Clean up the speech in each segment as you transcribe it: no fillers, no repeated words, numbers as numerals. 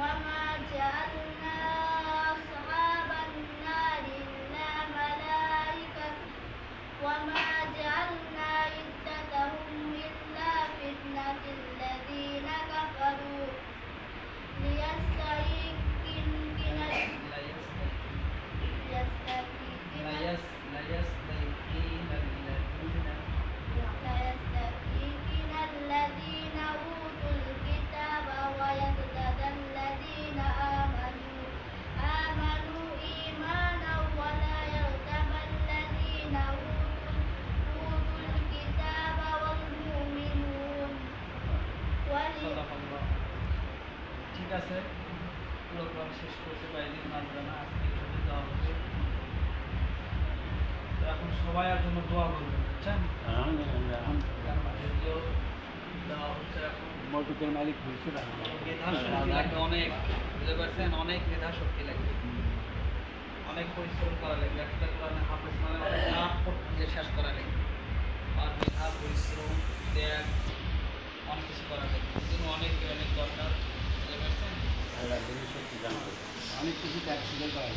وما جعلنا أصحاب النار إلا ملائكة وما جعلنا عدتهم إلا فتنة الذين كفروا ليستيقن الذين أوتوا الكتاب ويزداد الذين آمنوا إيمانا ولا يرتاب الذين أوتوا الكتاب والمؤمنون ঠিক আছে প্রোগ্রাম শেষ করতে বাইরে মাঝখানে আজকে ছুটি দেওয়া হচ্ছে তো এখন সবাই আর জন্য দোয়া করবেন বুঝছেন দেওয়া হচ্ছে এখন মসজিদের মালিক হয়েছে মেধা শক্তি লাগবে অনেক, বুঝতে পারছেন, অনেক মেধা শক্তি লাগবে, অনেক পরিশ্রম করা লাগবে, একটা কোরআনে হাফেজ মানে অনেক রাত পড়তে শেষ করা লাগবে, আর মেধা পরিশ্রম ত্যাগ অনেক কিছু করা লাগবে, কিন্তু অনেক অনেক দরকার, বুঝতে পারছেন, অনেক কিছু ত্যাগ স্বীকার করা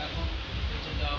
এখন হচ্ছে দেওয়া